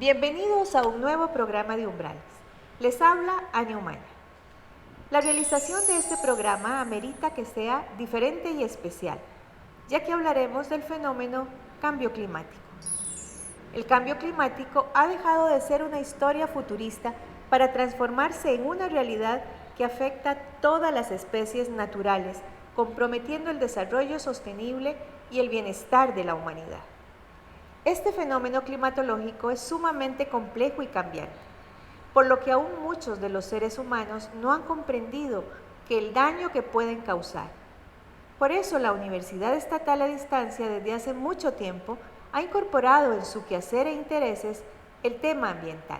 Bienvenidos a un nuevo programa de Umbrales. Les habla Ania Humana. La realización de este programa amerita que sea diferente y especial, ya que hablaremos del fenómeno cambio climático. El cambio climático ha dejado de ser una historia futurista para transformarse en una realidad que afecta a todas las especies naturales, comprometiendo el desarrollo sostenible y el bienestar de la humanidad. Este fenómeno climatológico es sumamente complejo y cambiante, por lo que aún muchos de los seres humanos no han comprendido que el daño que pueden causar. Por eso la Universidad Estatal a Distancia desde hace mucho tiempo ha incorporado en su quehacer e intereses el tema ambiental.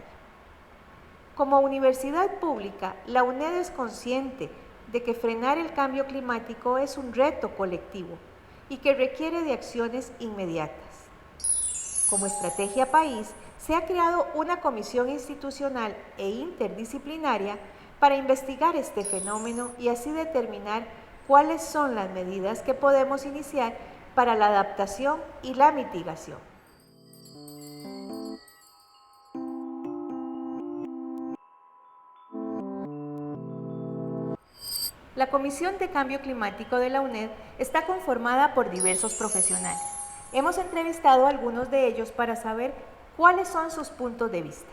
Como universidad pública, la UNED es consciente de que frenar el cambio climático es un reto colectivo y que requiere de acciones inmediatas. Como estrategia país, se ha creado una comisión institucional e interdisciplinaria para investigar este fenómeno y así determinar cuáles son las medidas que podemos iniciar para la adaptación y la mitigación. La Comisión de Cambio Climático de la UNED está conformada por diversos profesionales. Hemos entrevistado a algunos de ellos para saber cuáles son sus puntos de vista.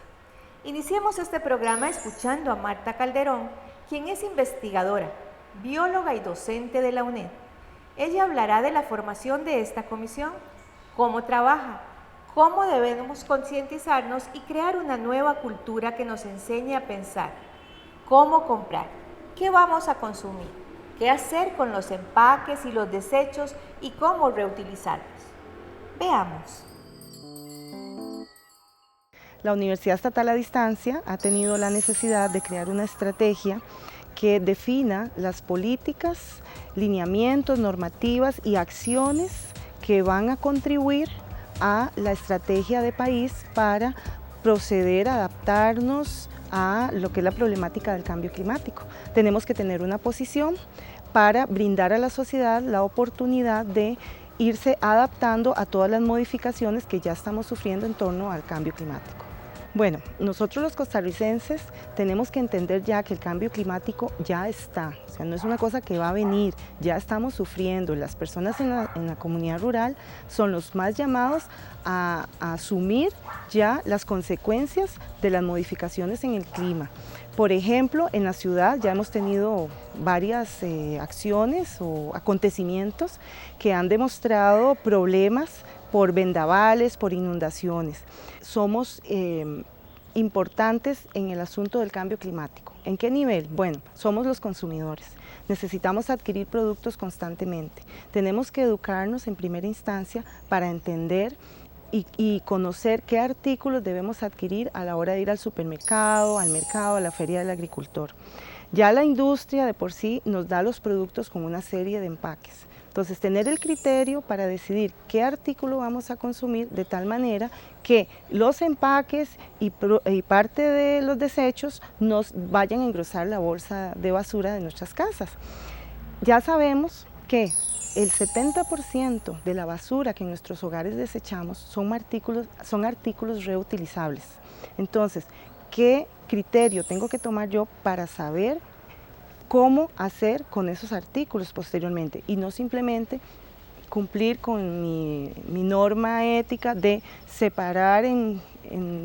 Iniciemos este programa escuchando a Marta Calderón, quien es investigadora, bióloga y docente de la UNED. Ella hablará de la formación de esta comisión, cómo trabaja, cómo debemos concientizarnos y crear una nueva cultura que nos enseñe a pensar, cómo comprar, qué vamos a consumir, qué hacer con los empaques y los desechos y cómo reutilizarlos. Veamos. La Universidad Estatal a Distancia ha tenido la necesidad de crear una estrategia que defina las políticas, lineamientos, normativas y acciones que van a contribuir a la estrategia de país para proceder a adaptarnos a lo que es la problemática del cambio climático. Tenemos que tener una posición para brindar a la sociedad la oportunidad de irse adaptando a todas las modificaciones que ya estamos sufriendo en torno al cambio climático. Bueno, nosotros los costarricenses tenemos que entender ya que el cambio climático ya está, o sea, no es una cosa que va a venir, ya estamos sufriendo. Las personas en la comunidad rural son los más llamados a asumir ya las consecuencias de las modificaciones en el clima. Por ejemplo, en la ciudad ya hemos tenido varias acciones o acontecimientos que han demostrado problemas por vendavales, por inundaciones. Somos importantes en el asunto del cambio climático. ¿En qué nivel? Bueno, somos los consumidores. Necesitamos adquirir productos constantemente. Tenemos que educarnos en primera instancia para entender y conocer qué artículos debemos adquirir a la hora de ir al supermercado, al mercado, a la feria del agricultor. Ya la industria de por sí nos da los productos con una serie de empaques. Entonces, tener el criterio para decidir qué artículo vamos a consumir de tal manera que los empaques y parte de los desechos nos vayan a engrosar la bolsa de basura de nuestras casas. Ya sabemos que el 70% de la basura que en nuestros hogares desechamos son artículos reutilizables. Entonces, ¿qué criterio tengo que tomar yo para saber cómo hacer con esos artículos posteriormente? Y no simplemente cumplir con mi norma ética de separar en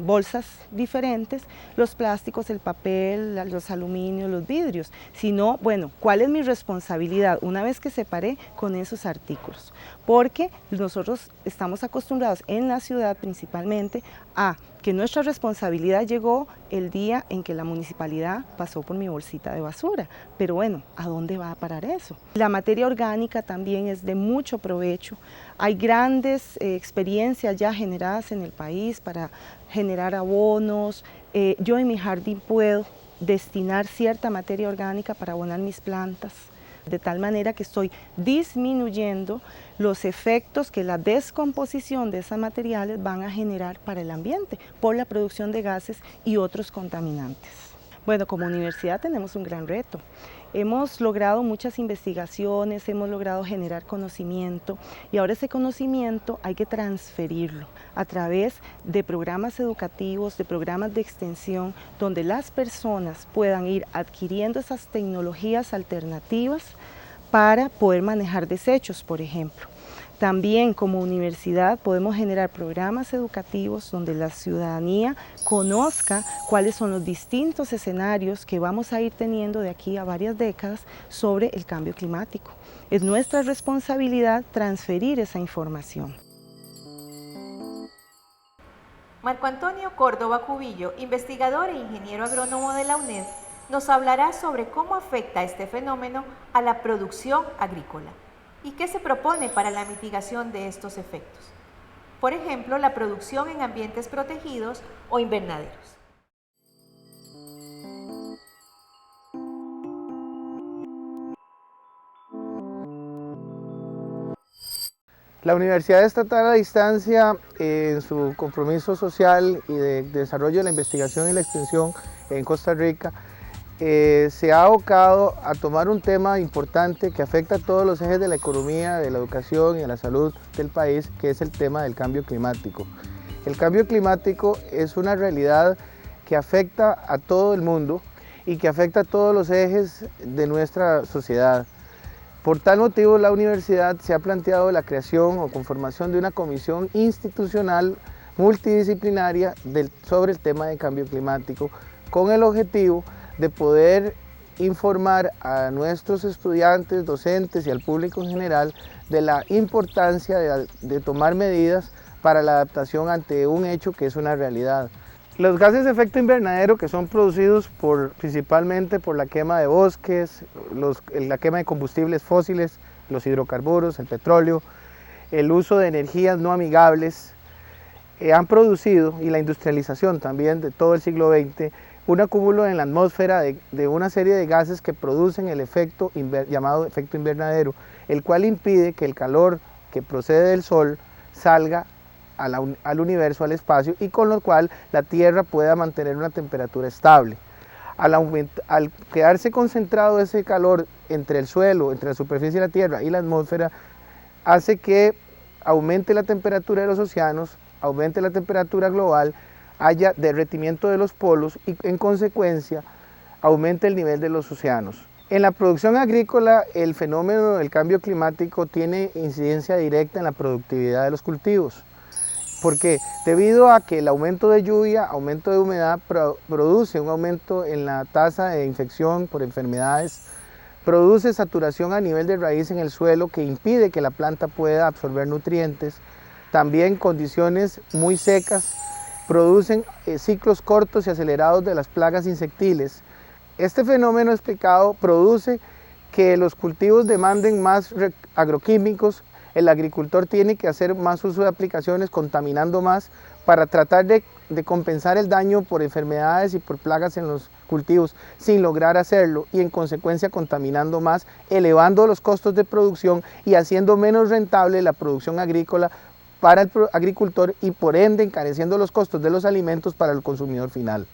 bolsas diferentes los plásticos, el papel, los aluminios, los vidrios, sino, bueno, ¿cuál es mi responsabilidad una vez que separé con esos artículos? Porque nosotros estamos acostumbrados en la ciudad principalmente a que nuestra responsabilidad llegó el día en que la municipalidad pasó por mi bolsita de basura. Pero bueno, ¿a dónde va a parar eso? La materia orgánica también es de mucho provecho. Hay grandes experiencias ya generadas en el país para generar abonos. Yo en mi jardín puedo destinar cierta materia orgánica para abonar mis plantas, de tal manera que estoy disminuyendo los efectos que la descomposición de esos materiales van a generar para el ambiente por la producción de gases y otros contaminantes. Bueno, como universidad tenemos un gran reto. Hemos logrado muchas investigaciones, hemos logrado generar conocimiento y ahora ese conocimiento hay que transferirlo a través de programas educativos, de programas de extensión, donde las personas puedan ir adquiriendo esas tecnologías alternativas para poder manejar desechos, por ejemplo. También como universidad podemos generar programas educativos donde la ciudadanía conozca cuáles son los distintos escenarios que vamos a ir teniendo de aquí a varias décadas sobre el cambio climático. Es nuestra responsabilidad transferir esa información. Marco Antonio Córdoba Cubillo, investigador e ingeniero agrónomo de la UNED, nos hablará sobre cómo afecta este fenómeno a la producción agrícola y qué se propone para la mitigación de estos efectos. Por ejemplo, la producción en ambientes protegidos o invernaderos. La Universidad Estatal a Distancia, en su compromiso social y de desarrollo de la investigación y la extensión en Costa Rica, se ha abocado a tomar un tema importante que afecta a todos los ejes de la economía, de la educación y de la salud del país, que es el tema del cambio climático. El cambio climático es una realidad que afecta a todo el mundo y que afecta a todos los ejes de nuestra sociedad. Por tal motivo, la universidad se ha planteado la creación o conformación de una comisión institucional multidisciplinaria sobre el tema de cambio climático, con el objetivo de poder informar a nuestros estudiantes, docentes y al público en general de la importancia de tomar medidas para la adaptación ante un hecho que es una realidad. Los gases de efecto invernadero, que son producidos principalmente por la quema de bosques, la quema de combustibles fósiles, los hidrocarburos, el petróleo, el uso de energías no amigables, han producido, y la industrialización también de todo el siglo XX, un acúmulo en la atmósfera de una serie de gases que producen el efecto llamado efecto invernadero, el cual impide que el calor que procede del sol salga al universo, al espacio, y con lo cual la Tierra pueda mantener una temperatura estable. Al quedarse concentrado ese calor entre el suelo, entre la superficie de la Tierra y la atmósfera, hace que aumente la temperatura de los océanos, aumente la temperatura global, haya derretimiento de los polos y en consecuencia aumente el nivel de los océanos. En la producción agrícola, el fenómeno del cambio climático tiene incidencia directa en la productividad de los cultivos, porque debido a que el aumento de lluvia, aumento de humedad produce un aumento en la tasa de infección por enfermedades, produce saturación a nivel de raíz en el suelo que impide que la planta pueda absorber nutrientes, también condiciones muy secas producen ciclos cortos y acelerados de las plagas insectiles. Este fenómeno explicado produce que los cultivos demanden más agroquímicos, el agricultor tiene que hacer más uso de aplicaciones contaminando más para tratar de compensar el daño por enfermedades y por plagas en los cultivos sin lograr hacerlo y en consecuencia contaminando más, elevando los costos de producción y haciendo menos rentable la producción agrícola para el agricultor y por ende encareciendo los costos de los alimentos para el consumidor final.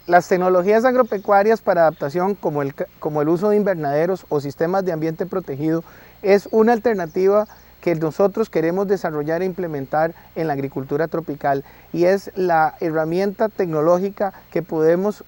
Las tecnologías agropecuarias para adaptación como el uso de invernaderos o sistemas de ambiente protegido es una alternativa que nosotros queremos desarrollar e implementar en la agricultura tropical y es la herramienta tecnológica que podemos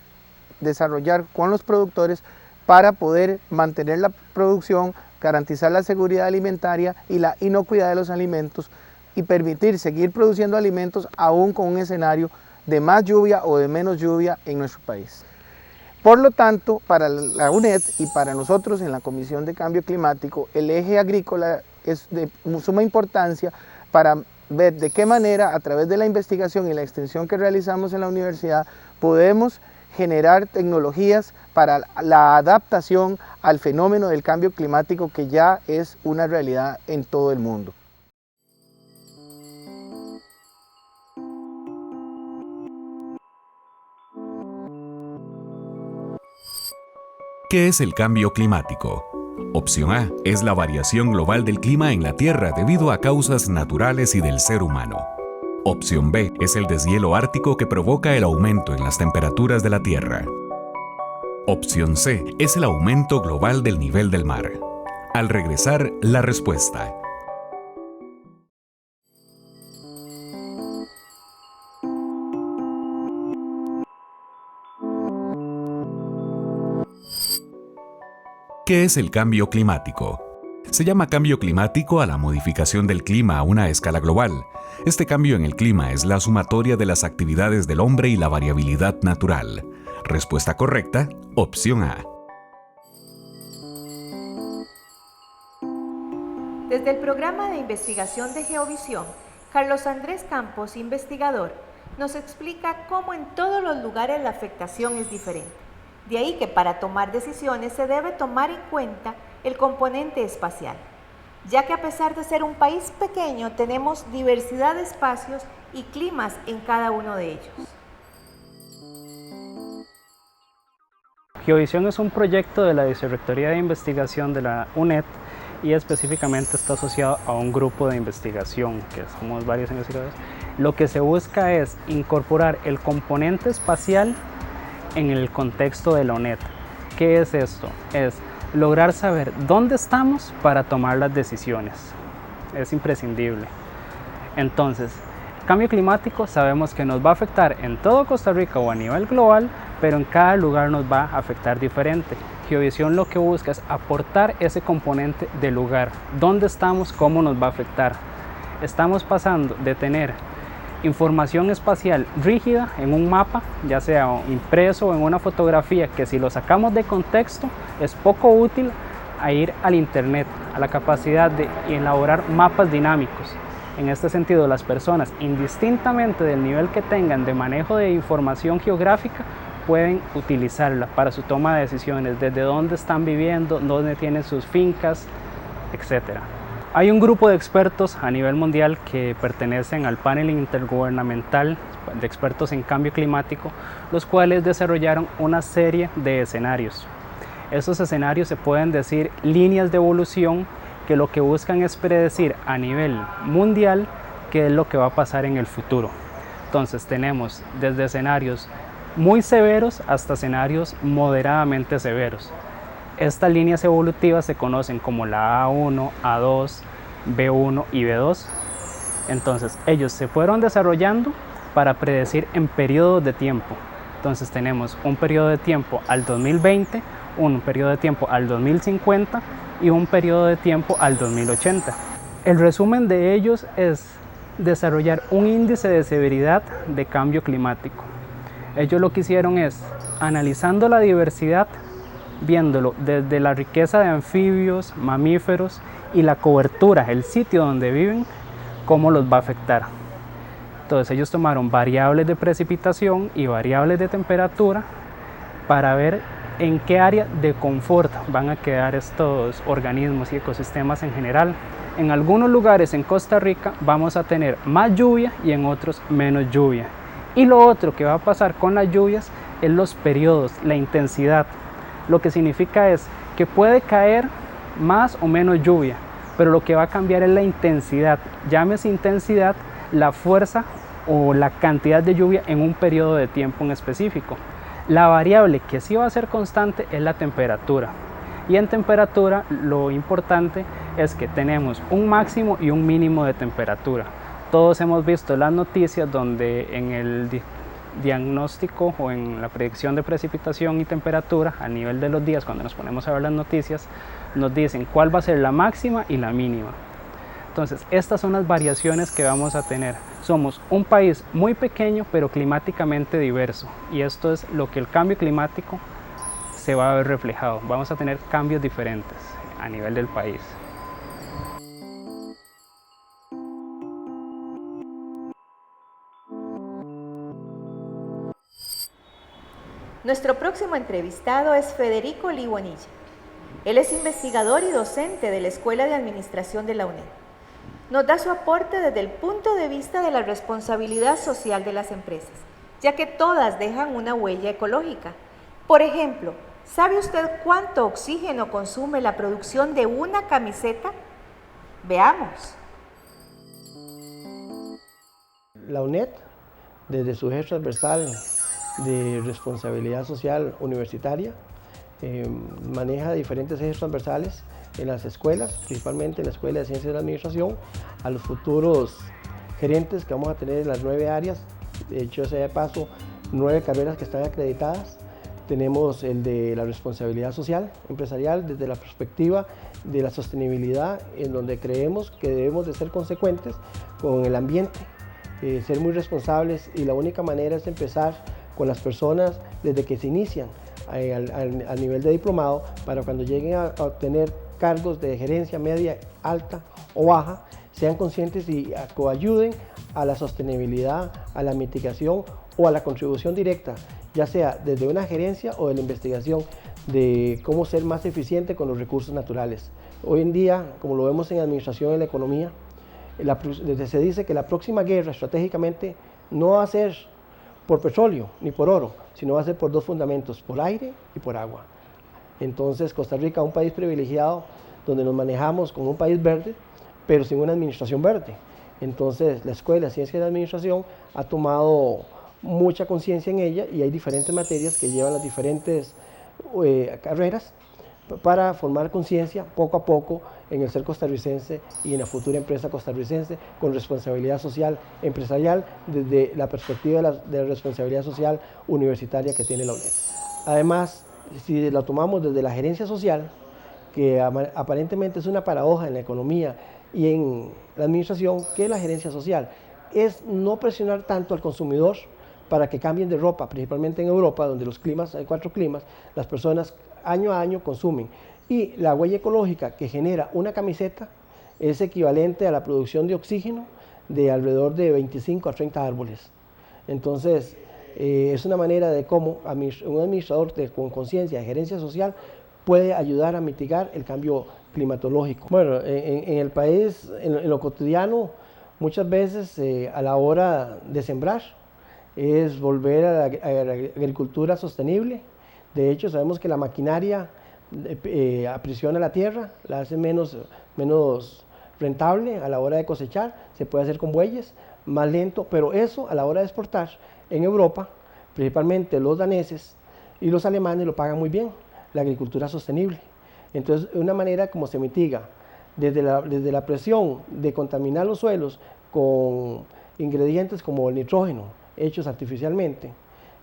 desarrollar con los productores para poder mantener la producción, garantizar la seguridad alimentaria y la inocuidad de los alimentos y permitir seguir produciendo alimentos aún con un escenario de más lluvia o de menos lluvia en nuestro país. Por lo tanto, para la UNED y para nosotros en la Comisión de Cambio Climático, el eje agrícola es de suma importancia para ver de qué manera, a través de la investigación y la extensión que realizamos en la universidad, podemos generar tecnologías para la adaptación al fenómeno del cambio climático que ya es una realidad en todo el mundo. ¿Qué es el cambio climático? Opción A es la variación global del clima en la Tierra debido a causas naturales y del ser humano. Opción B es el deshielo ártico que provoca el aumento en las temperaturas de la Tierra. Opción C es el aumento global del nivel del mar. Al regresar, la respuesta. ¿Qué es el cambio climático? Se llama cambio climático a la modificación del clima a una escala global. Este cambio en el clima es la sumatoria de las actividades del hombre y la variabilidad natural. Respuesta correcta, opción A. Desde el programa de investigación de Geovisión, Carlos Andrés Campos, investigador, nos explica cómo en todos los lugares la afectación es diferente. De ahí que para tomar decisiones se debe tomar en cuenta el componente espacial, ya que a pesar de ser un país pequeño, tenemos diversidad de espacios y climas en cada uno de ellos. Geovisión es un proyecto de la Vicerrectoría de Investigación de la UNED y específicamente está asociado a un grupo de investigación, que somos varios investigadores. Lo que se busca es incorporar el componente espacial en el contexto de la UNED. ¿Qué es esto? Es lograr saber dónde estamos para tomar las decisiones. Es imprescindible. Entonces, cambio climático sabemos que nos va a afectar en todo Costa Rica o a nivel global, pero en cada lugar nos va a afectar diferente. Geovisión lo que busca es aportar ese componente del lugar, dónde estamos, cómo nos va a afectar. Estamos pasando de tener información espacial rígida en un mapa, ya sea impreso o en una fotografía, que si lo sacamos de contexto es poco útil, a ir al internet, a la capacidad de elaborar mapas dinámicos. En este sentido, las personas, indistintamente del nivel que tengan de manejo de información geográfica, pueden utilizarla para su toma de decisiones, desde dónde están viviendo, dónde tienen sus fincas, etc. Hay un grupo de expertos a nivel mundial que pertenecen al panel intergubernamental de expertos en cambio climático, los cuales desarrollaron una serie de escenarios. Estos escenarios se pueden decir líneas de evolución que lo que buscan es predecir a nivel mundial qué es lo que va a pasar en el futuro. Entonces tenemos desde escenarios muy severos hasta escenarios moderadamente severos. Estas líneas evolutivas se conocen como la A1, A2, B1 y B2. Entonces, ellos se fueron desarrollando para predecir en periodos de tiempo. Entonces, tenemos un periodo de tiempo al 2020, un periodo de tiempo al 2050 y un periodo de tiempo al 2080. El resumen de ellos es desarrollar un índice de severidad de cambio climático. Ellos lo que hicieron es, analizando la diversidad, viéndolo desde la riqueza de anfibios, mamíferos y la cobertura, el sitio donde viven, cómo los va a afectar. Entonces ellos tomaron variables de precipitación y variables de temperatura para ver en qué área de confort van a quedar estos organismos y ecosistemas en general. En algunos lugares en Costa Rica vamos a tener más lluvia y en otros menos lluvia. Y lo otro que va a pasar con las lluvias es los periodos, la intensidad. Lo que significa es que puede caer más o menos lluvia, pero lo que va a cambiar es la intensidad. Llámese intensidad la fuerza o la cantidad de lluvia en un periodo de tiempo en específico. La variable que sí va a ser constante es la temperatura. Y en temperatura lo importante es que tenemos un máximo y un mínimo de temperatura. Todos hemos visto las noticias donde en el diagnóstico o en la predicción de precipitación y temperatura a nivel de los días, cuando nos ponemos a ver las noticias, nos dicen cuál va a ser la máxima y la mínima. Entonces, estas son las variaciones que vamos a tener. Somos un país muy pequeño, pero climáticamente diverso, y esto es lo que el cambio climático se va a ver reflejado. Vamos a tener cambios diferentes a nivel del país. Nuestro próximo entrevistado es Federico Lee Bonilla. Él es investigador y docente de la Escuela de Administración de la UNED. Nos da su aporte desde el punto de vista de la responsabilidad social de las empresas, ya que todas dejan una huella ecológica. Por ejemplo, ¿sabe usted cuánto oxígeno consume la producción de una camiseta? Veamos. La UNED, desde su eje transversal de responsabilidad social universitaria, maneja diferentes ejes transversales en las escuelas, principalmente en la Escuela de Ciencias de la Administración, a los futuros gerentes que vamos a tener en las 9 áreas. De hecho, sea de paso, 9 carreras que están acreditadas. Tenemos el de la responsabilidad social empresarial desde la perspectiva de la sostenibilidad, en donde creemos que debemos de ser consecuentes con el ambiente, ser muy responsables, y la única manera es empezar con las personas desde que se inician al nivel de diplomado, para cuando lleguen a obtener cargos de gerencia media, alta o baja, sean conscientes y coayuden a la sostenibilidad, a la mitigación o a la contribución directa, ya sea desde una gerencia o de la investigación, de cómo ser más eficiente con los recursos naturales. Hoy en día, como lo vemos en administración y en la economía, se dice que la próxima guerra estratégicamente no va a ser por petróleo ni por oro, sino va a ser por 2 fundamentos, por aire y por agua. Entonces, Costa Rica, un país privilegiado, donde nos manejamos como un país verde, pero sin una administración verde. Entonces, la Escuela de Ciencias de la Administración ha tomado mucha conciencia en ella, y hay diferentes materias que llevan las diferentes carreras para formar conciencia poco a poco en el ser costarricense y en la futura empresa costarricense con responsabilidad social empresarial, desde la perspectiva de la responsabilidad social universitaria que tiene la UNED. Además, si la tomamos desde la gerencia social, que aparentemente es una paradoja en la economía y en la administración, que es la gerencia social, es no presionar tanto al consumidor para que cambien de ropa, principalmente en Europa, donde los climas, hay 4 climas, las personas año a año consumen, y la huella ecológica que genera una camiseta es equivalente a la producción de oxígeno de alrededor de 25 a 30 árboles. Entonces, es una manera de cómo un administrador con conciencia de gerencia social puede ayudar a mitigar el cambio climatológico. Bueno, en el país, en lo cotidiano, muchas veces a la hora de sembrar, es volver a la agricultura sostenible. De hecho, sabemos que la maquinaria aprisiona la tierra, la hace menos rentable a la hora de cosechar. Se puede hacer con bueyes, más lento, pero eso a la hora de exportar en Europa, principalmente los daneses y los alemanes lo pagan muy bien, la agricultura sostenible. Entonces, una manera como se mitiga desde la presión de contaminar los suelos con ingredientes como el nitrógeno, hechos artificialmente,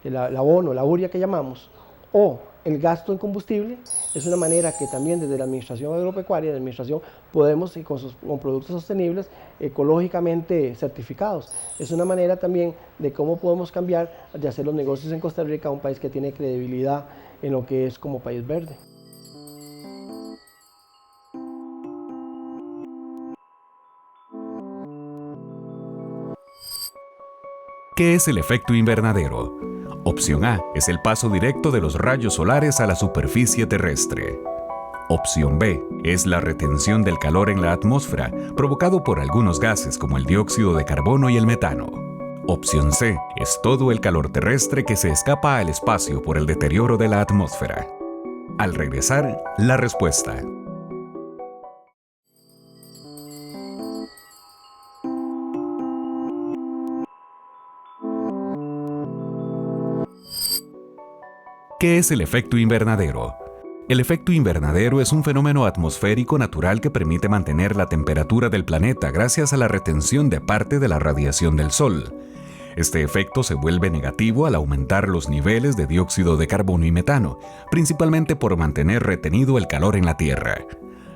el abono, la urea que llamamos, o el gasto en combustible, es una manera que también desde la administración agropecuaria, la administración, podemos, con productos sostenibles, ecológicamente certificados. Es una manera también de cómo podemos cambiar de hacer los negocios en Costa Rica a un país que tiene credibilidad en lo que es como país verde. ¿Qué es el efecto invernadero? Opción A es el paso directo de los rayos solares a la superficie terrestre. Opción B es la retención del calor en la atmósfera provocado por algunos gases como el dióxido de carbono y el metano. Opción C es todo el calor terrestre que se escapa al espacio por el deterioro de la atmósfera. Al regresar, la respuesta. ¿Qué es el efecto invernadero? El efecto invernadero es un fenómeno atmosférico natural que permite mantener la temperatura del planeta gracias a la retención de parte de la radiación del Sol. Este efecto se vuelve negativo al aumentar los niveles de dióxido de carbono y metano, principalmente por mantener retenido el calor en la Tierra.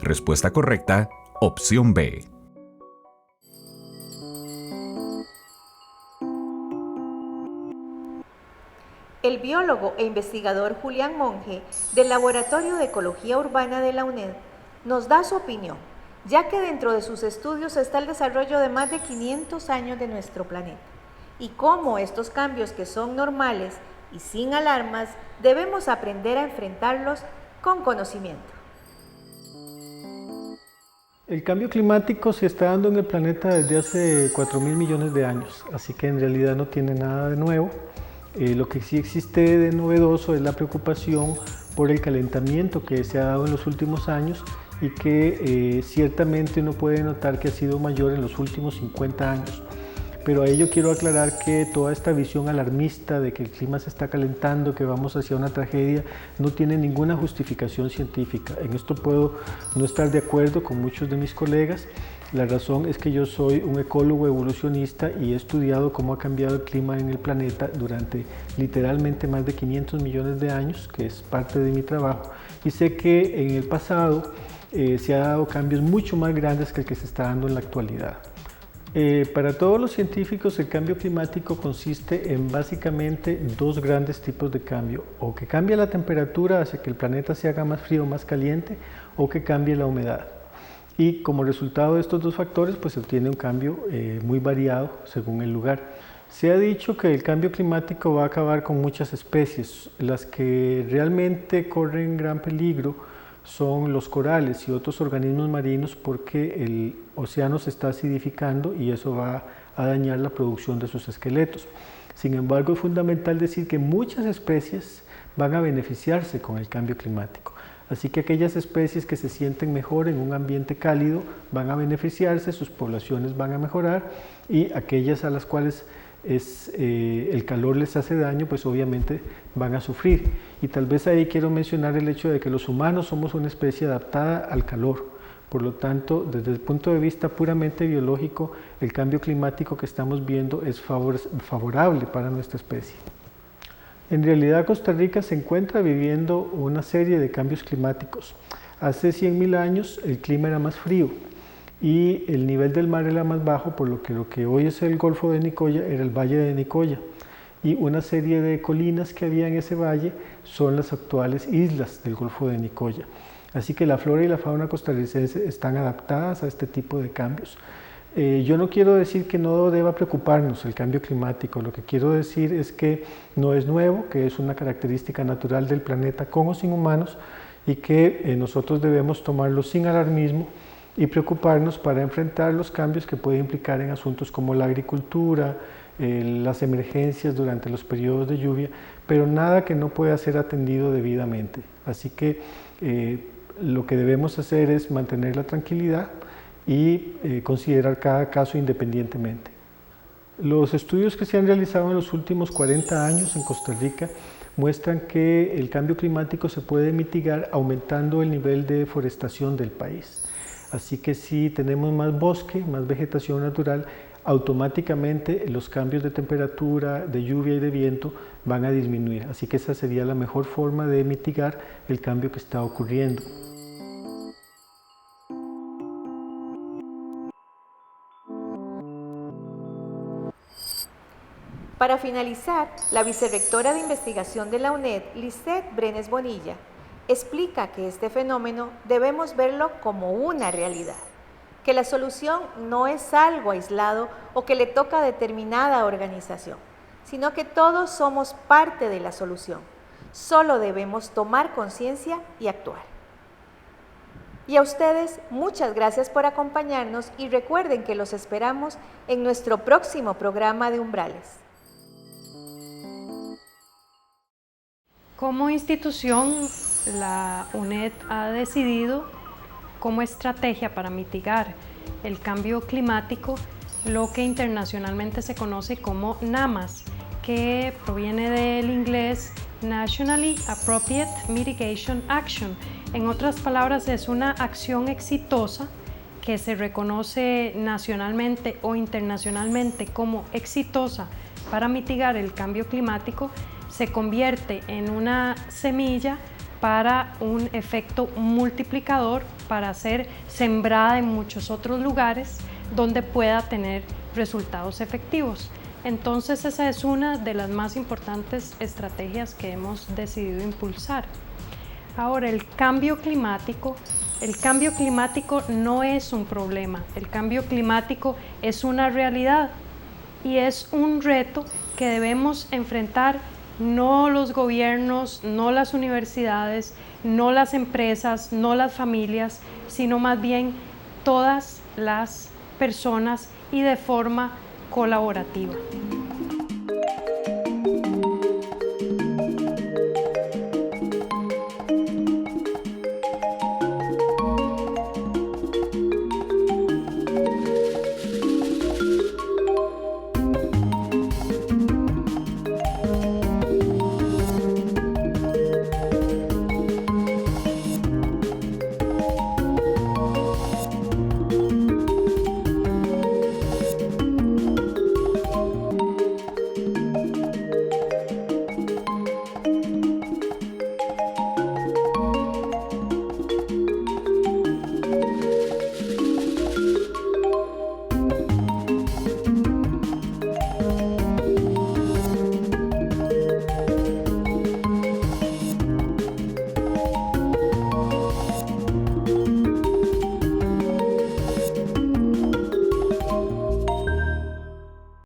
Respuesta correcta, opción B. El biólogo e investigador Julián Monge, del Laboratorio de Ecología Urbana de la UNED, nos da su opinión, ya que dentro de sus estudios está el desarrollo de más de 500 años de nuestro planeta, y cómo estos cambios, que son normales y sin alarmas, debemos aprender a enfrentarlos con conocimiento. El cambio climático se está dando en el planeta desde hace 4.000 millones de años, así que en realidad no tiene nada de nuevo. Lo que sí existe de novedoso es la preocupación por el calentamiento que se ha dado en los últimos años y que ciertamente uno puede notar que ha sido mayor en los últimos 50 años. pero a ello quiero aclarar que toda esta visión alarmista de que el clima se está calentando, que vamos hacia una tragedia, no tiene ninguna justificación científica. En esto puedo no estar de acuerdo con muchos de mis colegas. La razón es que yo soy un ecólogo evolucionista y he estudiado cómo ha cambiado el clima en el planeta durante literalmente más de 500 millones de años, que es parte de mi trabajo, y sé que en el pasado se han dado cambios mucho más grandes que el que se está dando en la actualidad. Para todos los científicos el cambio climático consiste en básicamente dos grandes tipos de cambio, o que cambie la temperatura hacia que el planeta se haga más frío o más caliente, o que cambie la humedad. Y como resultado de estos dos factores pues se obtiene un cambio muy variado según el lugar. Se ha dicho que el cambio climático va a acabar con muchas especies. Las que realmente corren gran peligro son los corales y otros organismos marinos, porque el océano se está acidificando y eso va a dañar la producción de sus esqueletos. Sin embargo, es fundamental decir que muchas especies van a beneficiarse con el cambio climático. Así que aquellas especies que se sienten mejor en un ambiente cálido van a beneficiarse, sus poblaciones van a mejorar, y aquellas a las cuales el calor les hace daño, pues obviamente van a sufrir. Y tal vez ahí quiero mencionar el hecho de que los humanos somos una especie adaptada al calor. Por lo tanto, desde el punto de vista puramente biológico, el cambio climático que estamos viendo es favorable para nuestra especie. En realidad Costa Rica se encuentra viviendo una serie de cambios climáticos. Hace 100.000 años el clima era más frío y el nivel del mar era más bajo, por lo que hoy es el Golfo de Nicoya era el Valle de Nicoya, y una serie de colinas que había en ese valle son las actuales islas del Golfo de Nicoya. Así que la flora y la fauna costarricense están adaptadas a este tipo de cambios. Yo no quiero decir que no deba preocuparnos el cambio climático, lo que quiero decir es que no es nuevo, que es una característica natural del planeta con o sin humanos, y que nosotros debemos tomarlo sin alarmismo y preocuparnos para enfrentar los cambios que puede implicar en asuntos como la agricultura, las emergencias durante los periodos de lluvia, pero nada que no pueda ser atendido debidamente. Así que lo que debemos hacer es mantener la tranquilidad y considerar cada caso independientemente. Los estudios que se han realizado en los últimos 40 años en Costa Rica muestran que el cambio climático se puede mitigar aumentando el nivel de deforestación del país. Así que si tenemos más bosque, más vegetación natural, automáticamente los cambios de temperatura, de lluvia y de viento van a disminuir. Así que esa sería la mejor forma de mitigar el cambio que está ocurriendo. Para finalizar, la vicerrectora de investigación de la UNED, Lisette Brenes Bonilla, explica que este fenómeno debemos verlo como una realidad, que la solución no es algo aislado o que le toca a determinada organización, sino que todos somos parte de la solución. Solo debemos tomar conciencia y actuar. Y a ustedes, muchas gracias por acompañarnos y recuerden que los esperamos en nuestro próximo programa de Umbrales. Como institución, la UNED ha decidido como estrategia para mitigar el cambio climático lo que internacionalmente se conoce como NAMAS, que proviene del inglés Nationally Appropriate Mitigation Action. En otras palabras, es una acción exitosa que se reconoce nacionalmente o internacionalmente como exitosa para mitigar el cambio climático. Se convierte en una semilla para un efecto multiplicador, para ser sembrada en muchos otros lugares donde pueda tener resultados efectivos. Entonces esa es una de las más importantes estrategias que hemos decidido impulsar. Ahora, el cambio climático no es un problema, el cambio climático es una realidad y es un reto que debemos enfrentar no los gobiernos, no las universidades, no las empresas, no las familias, sino más bien todas las personas y de forma colaborativa.